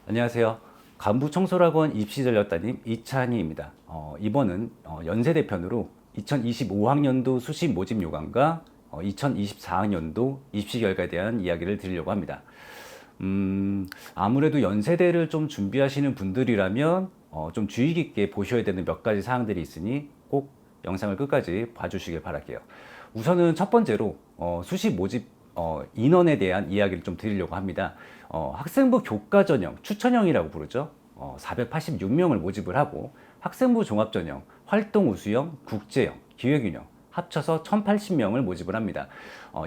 안녕하세요. 간부청소학원 입시전략단임 이찬희입니다. 이번은 연세대 편으로 2025학년도 수시 모집 요강과 2024학년도 입시 결과에 대한 이야기를 드리려고 합니다. 아무래도 연세대를 좀 준비하시는 분들이라면 좀 주의 깊게 보셔야 되는 몇 가지 사항들이 있으니 꼭 영상을 끝까지 봐주시길 바랄게요. 우선은 첫 번째로 수시 모집 인원에 대한 이야기를 좀 드리려고 합니다. 학생부 교과 전형, 추천형이라고 부르죠. 486명을 모집을 하고 학생부 종합 전형, 활동 우수형, 국제형, 기획균형 합쳐서 1080명을 모집을 합니다.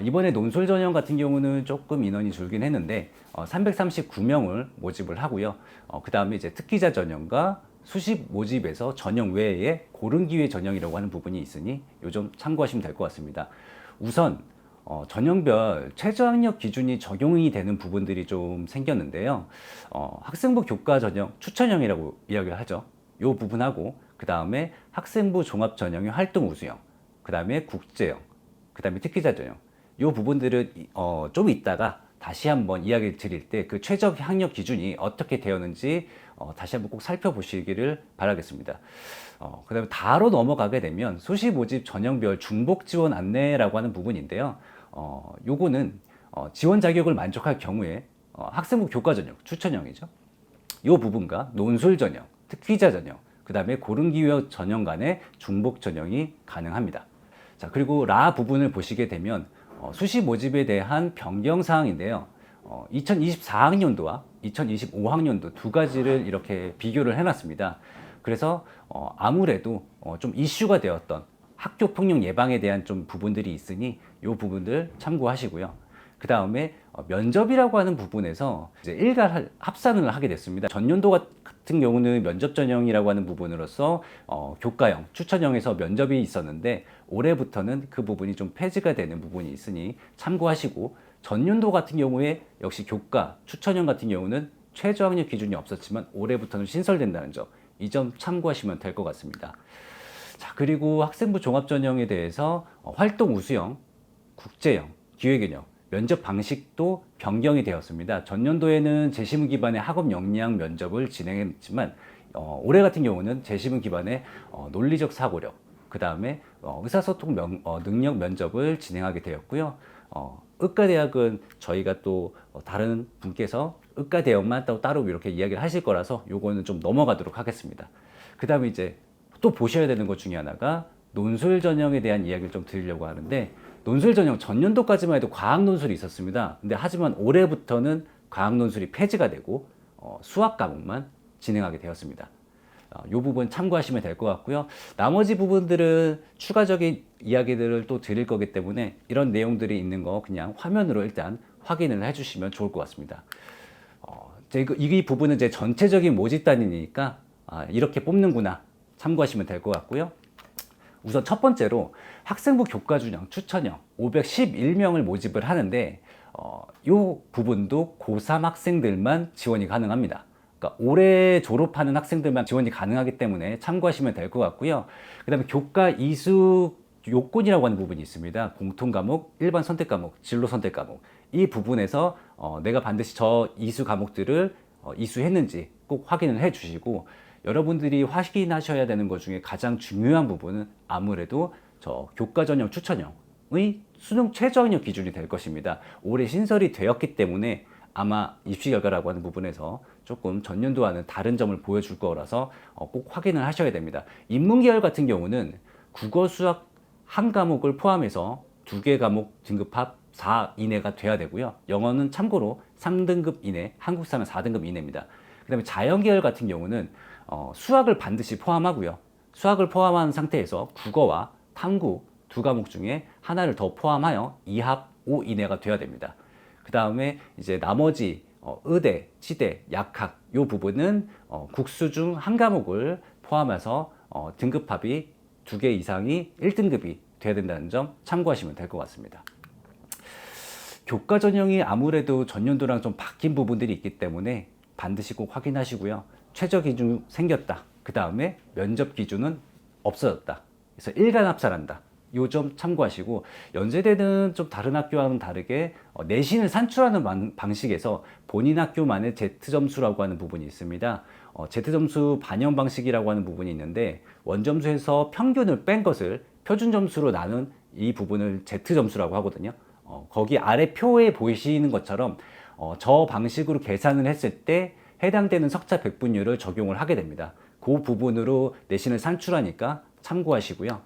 이번에 논술 전형 같은 경우는 조금 인원이 줄긴 했는데 339명을 모집을 하고요. 그 다음에 이제 특기자 전형과 수시 모집에서 전형 외에 고른 기회 전형이라고 하는 부분이 있으니 요점 참고하시면 될 것 같습니다. 우선 전형별 최저학력 기준이 적용이 되는 부분들이 좀 생겼는데요. 학생부 교과 전형 추천형이라고 이야기를 하죠. 이 부분하고 그 다음에 학생부 종합 전형의 활동 우수형, 그 다음에 국제형, 그 다음에 특기자 전형. 이 부분들은 좀 이따가 다시 한번 이야기 드릴 때 그 최저 학력 기준이 어떻게 되었는지 다시 한번 꼭 살펴보시기를 바라겠습니다. 그 다음에 다로 넘어가게 되면 수시 모집 전형별 중복 지원 안내라고 하는 부분인데요. 요거는 지원 자격을 만족할 경우에 학생부 교과 전형, 추천형이죠. 이 부분과 논술 전형, 특기자 전형, 그 다음에 고른 기회 전형 간의 중복 전형이 가능합니다. 자, 그리고 라 부분을 보시게 되면 수시 모집에 대한 변경 사항인데요. 2024학년도와 2025학년도 두 가지를 이렇게 비교를 해놨습니다. 그래서 아무래도 좀 이슈가 되었던 학교 폭력 예방에 대한 좀 부분들이 있으니 이 부분들 참고하시고요. 그 다음에 면접이라고 하는 부분에서 이제 일괄 합산을 하게 됐습니다. 전년도 같은 경우는 면접 전형이라고 하는 부분으로서 교과형, 추천형에서 면접이 있었는데 올해부터는 그 부분이 좀 폐지가 되는 부분이 있으니 참고하시고, 전년도 같은 경우에 역시 교과, 추천형 같은 경우는 최저학력 기준이 없었지만 올해부터는 신설된다는 점, 이 점 참고하시면 될 것 같습니다. 자, 그리고 학생부 종합전형에 대해서 활동 우수형, 국제형, 기획균형, 면접 방식도 변경이 되었습니다. 전년도에는 재시문 기반의 학업 역량 면접을 진행했지만 올해 같은 경우는 재시문 기반의 논리적 사고력, 그 다음에 의사소통 능력 면접을 진행하게 되었고요. 의과대학은 저희가 또 다른 분께서 의과대학만 따로 이렇게 이야기를 하실 거라서 요거는 좀 넘어가도록 하겠습니다. 그 다음에 이제 또 보셔야 되는 것 중에 하나가 논술 전형에 대한 이야기를 좀 드리려고 하는데, 논술 전형 전년도까지만 해도 과학 논술이 있었습니다. 근데 하지만 올해부터는 과학 논술이 폐지가 되고 수학 과목만 진행하게 되었습니다. 이 부분 참고하시면 될 것 같고요. 나머지 부분들은 추가적인 이야기들을 또 드릴 거기 때문에 이런 내용들이 있는 거 그냥 화면으로 일단 확인을 해주시면 좋을 것 같습니다. 이 부분은 제 전체적인 모집단이니까 이렇게 뽑는구나 참고하시면 될 것 같고요. 우선 첫 번째로 학생부 교과 전형 추천형 511명을 모집을 하는데 이 부분도 고3 학생들만 지원이 가능합니다. 그러니까 올해 졸업하는 학생들만 지원이 가능하기 때문에 참고하시면 될 것 같고요. 그 다음에 교과 이수 요건이라고 하는 부분이 있습니다. 공통 과목, 일반 선택 과목, 진로 선택 과목. 이 부분에서 내가 반드시 저 이수 과목들을 이수했는지 꼭 확인을 해 주시고, 여러분들이 확인하셔야 되는 것 중에 가장 중요한 부분은 아무래도 저 교과 전형 추천형의 수능 최저학력 기준이 될 것입니다. 올해 신설이 되었기 때문에 아마 입시 결과라고 하는 부분에서 조금 전년도와는 다른 점을 보여줄 거라서 꼭 확인을 하셔야 됩니다. 인문계열 같은 경우는 국어, 수학 한 과목을 포함해서 두 개 과목 등급합 4 이내가 돼야 되고요. 영어는 참고로 3등급 이내, 한국사는 4등급 이내입니다. 그 다음에 자연계열 같은 경우는 수학을 반드시 포함하고요. 수학을 포함한 상태에서 국어와 탐구 두 과목 중에 하나를 더 포함하여 2합 5 이내가 돼야 됩니다. 그 다음에 이제 나머지 의대, 치대, 약학 이 부분은 국수 중 한 과목을 포함해서 등급합이 2개 이상이 1등급이 돼야 된다는 점 참고하시면 될 것 같습니다. 교과 전형이 아무래도 전년도랑 좀 바뀐 부분들이 있기 때문에 반드시 꼭 확인하시고요. 최저 기준 생겼다. 그 다음에 면접 기준은 없어졌다. 그래서 일간 합산한다. 요 점 참고하시고, 연세대는 좀 다른 학교와는 다르게 내신을 산출하는 방식에서 본인 학교만의 Z점수라고 하는 부분이 있습니다. Z점수 반영 방식이라고 하는 부분이 있는데, 원점수에서 평균을 뺀 것을 표준점수로 나눈 이 부분을 Z점수라고 하거든요. 거기 아래 표에 보이시는 것처럼 저 방식으로 계산을 했을 때 해당되는 석차 백분율을 적용을 하게 됩니다. 그 부분으로 내신을 산출하니까 참고하시고요.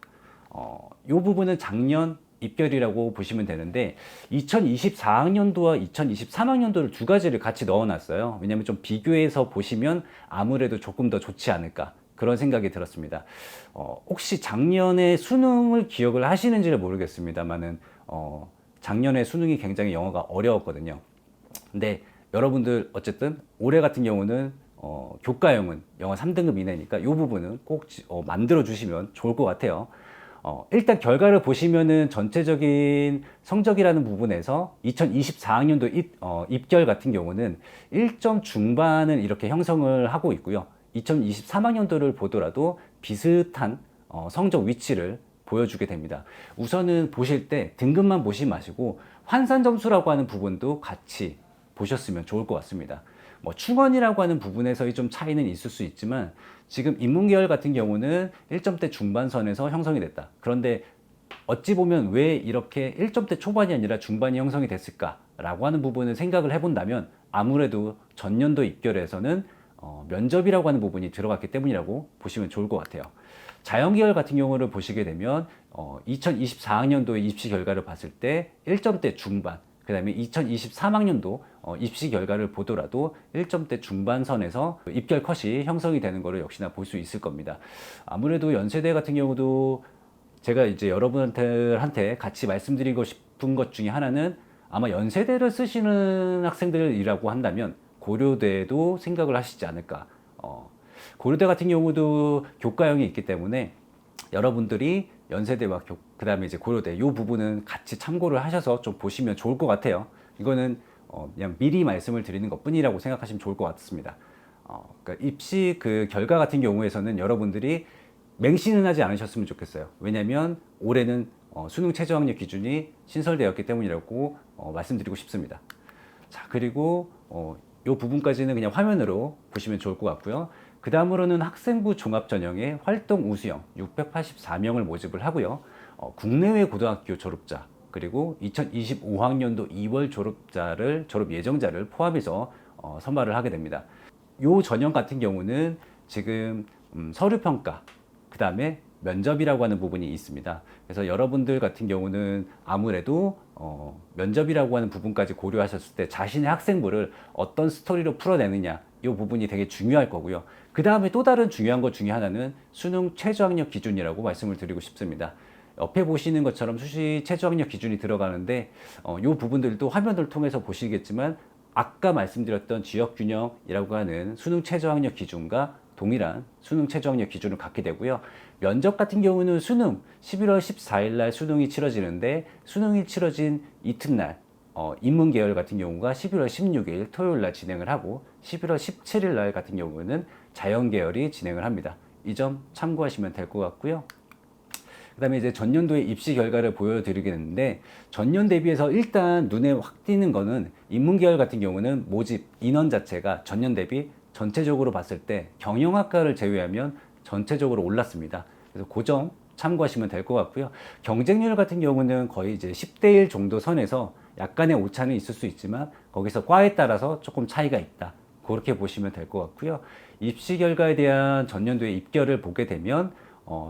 이 부분은 작년 입결이라고 보시면 되는데, 2024학년도와 2023학년도를 두 가지를 같이 넣어놨어요. 왜냐하면 좀 비교해서 보시면 아무래도 조금 더 좋지 않을까, 그런 생각이 들었습니다. 혹시 작년에 수능을 기억을 하시는지를 모르겠습니다만은 작년에 수능이 굉장히 영어가 어려웠거든요. 근데 여러분들 어쨌든 올해 같은 경우는 교과형은 영어 3등급 이내니까 이 부분은 꼭 만들어 주시면 좋을 것 같아요. 일단 결과를 보시면은 전체적인 성적이라는 부분에서 2024학년도 입결 같은 경우는 1점 중반은 이렇게 형성을 하고 있고요. 2023학년도를 보더라도 비슷한 성적 위치를 보여주게 됩니다. 우선은 보실 때 등급만 보시지 마시고 환산 점수라고 하는 부분도 같이 보셨으면 좋을 것 같습니다. 뭐 충원이라고 하는 부분에서의 좀 차이는 있을 수 있지만, 지금 인문계열 같은 경우는 1점대 중반선에서 형성이 됐다. 그런데 어찌 보면 왜 이렇게 1점대 초반이 아니라 중반이 형성이 됐을까라고 하는 부분을 생각을 해본다면, 아무래도 전년도 입결에서는 면접이라고 하는 부분이 들어갔기 때문이라고 보시면 좋을 것 같아요. 자연계열 같은 경우를 보시게 되면 2024학년도의 입시 결과를 봤을 때 1점대 중반, 그 다음에 2023학년도 입시 결과를 보더라도 1점대 중반선에서 입결 컷이 형성이 되는 것을 역시나 볼 수 있을 겁니다. 아무래도 연세대 같은 경우도 제가 이제 여러분한테 같이 말씀드리고 싶은 것 중에 하나는, 아마 연세대를 쓰시는 학생들이라고 한다면 고려대도 생각을 하시지 않을까. 고려대 같은 경우도 교과형이 있기 때문에 여러분들이 연세대와 그 다음에 이제 고려대 이 부분은 같이 참고를 하셔서 좀 보시면 좋을 것 같아요. 이거는 그냥 미리 말씀을 드리는 것 뿐이라고 생각하시면 좋을 것 같습니다. 그러니까 입시 그 결과 같은 경우에서는 여러분들이 맹신은 하지 않으셨으면 좋겠어요. 왜냐하면 올해는 수능 최저학력 기준이 신설되었기 때문이라고 말씀드리고 싶습니다. 자, 그리고 이 부분까지는 그냥 화면으로 보시면 좋을 것 같고요. 그 다음으로는 학생부 종합전형의 활동 우수형 684명을 모집을 하고요. 국내외 고등학교 졸업자, 그리고 2025학년도 2월 졸업 예정자를 포함해서 선발을 하게 됩니다. 이 전형 같은 경우는 지금 서류평가, 그 다음에 면접이라고 하는 부분이 있습니다. 그래서 여러분들 같은 경우는 아무래도 면접이라고 하는 부분까지 고려하셨을 때 자신의 학생부를 어떤 스토리로 풀어내느냐, 이 부분이 되게 중요할 거고요. 그 다음에 또 다른 중요한 것 중에 하나는 수능 최저학력 기준이라고 말씀을 드리고 싶습니다. 옆에 보시는 것처럼 수시 최저학력 기준이 들어가는데 이 부분들도 화면을 통해서 보시겠지만, 아까 말씀드렸던 지역균형이라고 하는 수능 최저학력 기준과 동일한 수능 최저학력 기준을 갖게 되고요. 면접 같은 경우는 수능 11월 14일 날 수능이 치러지는데, 수능이 치러진 이튿날 인문계열 같은 경우가 11월 16일 토요일 날 진행을 하고, 11월 17일 날 같은 경우는 자연계열이 진행을 합니다. 이 점 참고하시면 될 것 같고요. 그 다음에 이제 전년도의 입시 결과를 보여드리겠는데, 전년 대비해서 일단 눈에 확 띄는 거는 인문계열 같은 경우는 모집 인원 자체가 전년 대비 전체적으로 봤을 때 경영학과를 제외하면 전체적으로 올랐습니다. 그래서 그 점 참고하시면 될 것 같고요. 경쟁률 같은 경우는 거의 이제 10대 1 정도 선에서 약간의 오차는 있을 수 있지만, 거기서 과에 따라서 조금 차이가 있다, 그렇게 보시면 될 것 같고요. 입시 결과에 대한 전년도의 입결을 보게 되면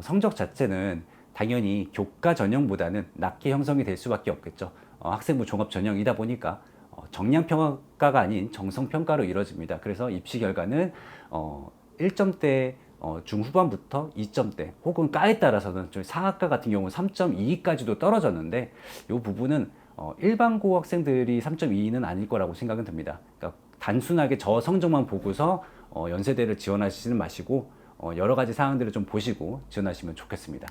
성적 자체는 당연히 교과 전형보다는 낮게 형성이 될 수밖에 없겠죠. 학생부 종합 전형이다 보니까 정량평가가 아닌 정성평가로 이루어집니다. 그래서 입시 결과는 1점대 중후반부터 2점대, 혹은 과에 따라서는 좀 상학과 같은 경우 3.2까지도 떨어졌는데, 이 부분은 일반고 학생들이 3.2는 아닐 거라고 생각은 듭니다. 그러니까 단순하게 저 성적만 보고서 연세대를 지원하시는 마시고 여러 가지 사항들을 좀 보시고 지원하시면 좋겠습니다.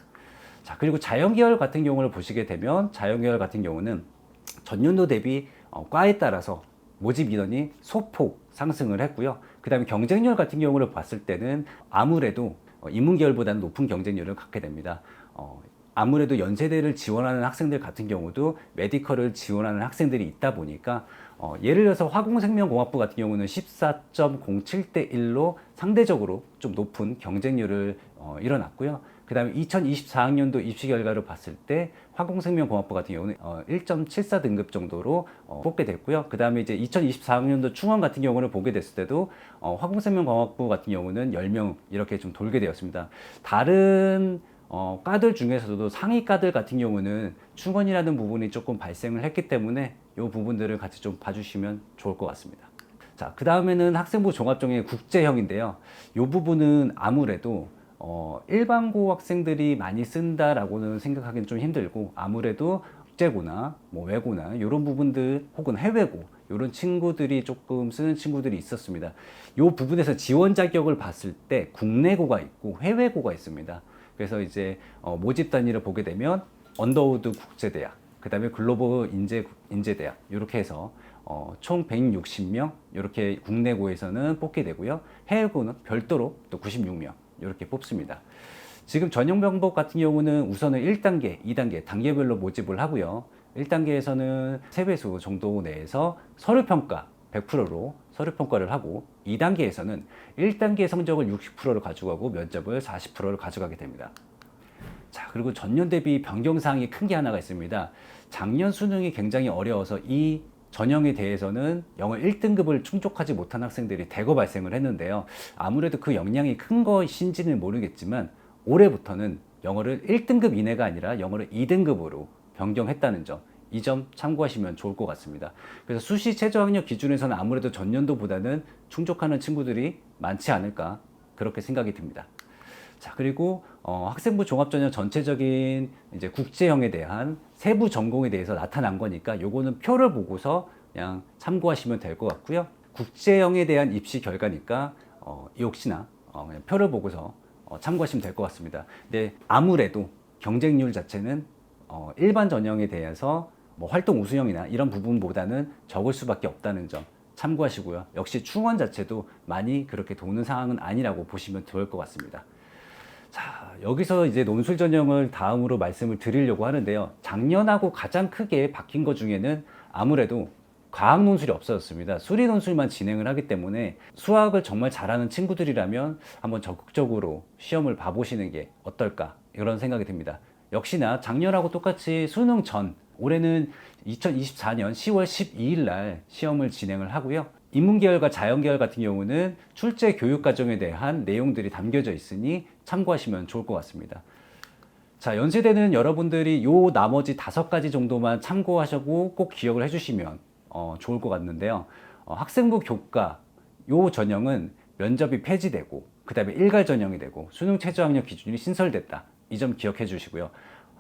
자, 그리고 자연계열 같은 경우를 보시게 되면, 자연계열 같은 경우는 전년도 대비 과에 따라서 모집 인원이 소폭 상승을 했고요. 그 다음에 경쟁률 같은 경우를 봤을 때는 아무래도 인문계열보다는 높은 경쟁률을 갖게 됩니다. 아무래도 연세대를 지원하는 학생들 같은 경우도 메디컬을 지원하는 학생들이 있다 보니까 예를 들어서 화공생명공학부 같은 경우는 14.07대 1로 상대적으로 좀 높은 경쟁률을 일어났고요. 그 다음에 2024학년도 입시 결과를 봤을 때 화공생명공학부 같은 경우는 1.74 등급 정도로 뽑게 됐고요. 그 다음에 이제 2024학년도 충원 같은 경우를 보게 됐을 때도 화공생명공학부 같은 경우는 10명 이렇게 좀 돌게 되었습니다. 다른 과들 중에서도 상위 과들 같은 경우는 충원이라는 부분이 조금 발생을 했기 때문에 이 부분들을 같이 좀 봐주시면 좋을 것 같습니다. 자, 그 다음에는 학생부 종합전형의 국제형인데요. 이 부분은 아무래도 일반고 학생들이 많이 쓴다라고는 생각하기는 좀 힘들고, 아무래도 국제고나 뭐 외고나 이런 부분들 혹은 해외고 이런 친구들이 조금 쓰는 친구들이 있었습니다. 이 부분에서 지원 자격을 봤을 때 국내고가 있고 해외고가 있습니다. 그래서 이제 모집 단위를 보게 되면 언더우드 국제대학, 그 다음에 글로벌 인재대학 이렇게 해서 총 160명 이렇게 국내고에서는 뽑게 되고요. 해외고는 별도로 또 96명 이렇게 뽑습니다. 지금 전형 방법 같은 경우는 우선은 1단계, 2단계 단계별로 모집을 하고요. 1단계에서는 3배수 정도 내에서 서류평가 100%로 서류평가를 하고, 2단계에서는 1단계 성적을 60%를 가져가고 면접을 40%를 가져가게 됩니다. 자, 그리고 전년 대비 변경사항이 큰 게 하나가 있습니다. 작년 수능이 굉장히 어려워서 이 전형에 대해서는 영어 1등급을 충족하지 못한 학생들이 대거 발생을 했는데요. 아무래도 그 영향이 큰 것인지는 모르겠지만 올해부터는 영어를 1등급 이내가 아니라 영어를 2등급으로 변경했다는 점, 이 점 참고하시면 좋을 것 같습니다. 그래서 수시 최저학력 기준에서는 아무래도 전년도보다는 충족하는 친구들이 많지 않을까 그렇게 생각이 듭니다. 자, 그리고 학생부 종합전형 전체적인 이제 국제형에 대한 세부 전공에 대해서 나타난 거니까 요거는 표를 보고서 그냥 참고하시면 될 것 같고요. 국제형에 대한 입시 결과니까 혹시나 그냥 표를 보고서 참고하시면 될 것 같습니다. 근데 아무래도 경쟁률 자체는 일반 전형에 대해서 뭐 활동 우수형이나 이런 부분보다는 적을 수밖에 없다는 점 참고하시고요. 역시 충원 자체도 많이 그렇게 도는 상황은 아니라고 보시면 좋을 것 같습니다. 자, 여기서 이제 논술 전형을 다음으로 말씀을 드리려고 하는데요. 작년하고 가장 크게 바뀐 것 중에는 아무래도 과학 논술이 없어졌습니다. 수리 논술만 진행을 하기 때문에 수학을 정말 잘하는 친구들이라면 한번 적극적으로 시험을 봐보시는 게 어떨까 이런 생각이 듭니다. 역시나 작년하고 똑같이 수능 전, 올해는 2024년 10월 12일 날 시험을 진행을 하고요. 인문계열과 자연계열 같은 경우는 출제 교육 과정에 대한 내용들이 담겨져 있으니 참고하시면 좋을 것 같습니다. 자, 연세대는 여러분들이 요 나머지 5가지 정도만 참고하시고 꼭 기억을 해주시면 좋을 것 같는데요. 학생부 교과 요 전형은 면접이 폐지되고 그 다음에 일괄 전형이 되고 수능 최저학력 기준이 신설됐다. 이 점 기억해 주시고요.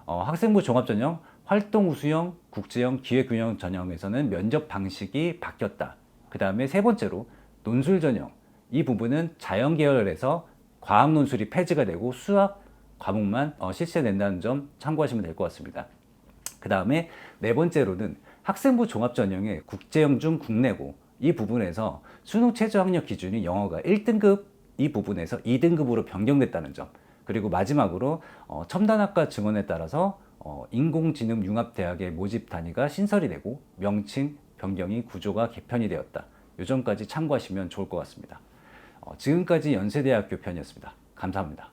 학생부 종합전형 활동 우수형, 국제형, 기회균형 전형에서는 면접 방식이 바뀌었다. 그 다음에 세 번째로 논술 전형, 이 부분은 자연 계열에서 과학 논술이 폐지가 되고 수학 과목만 실시된다는 점 참고하시면 될 것 같습니다. 그 다음에 네 번째로는 학생부 종합전형의 국제형 중 국내고, 이 부분에서 수능 최저학력 기준이 영어가 1등급 이 부분에서 2등급으로 변경됐다는 점, 그리고 마지막으로 첨단학과 증원에 따라서 인공지능 융합대학의 모집 단위가 신설이 되고 명칭 변경이 구조가 개편이 되었다. 이 점까지 참고하시면 좋을 것 같습니다. 지금까지 연세대학교 편이었습니다. 감사합니다.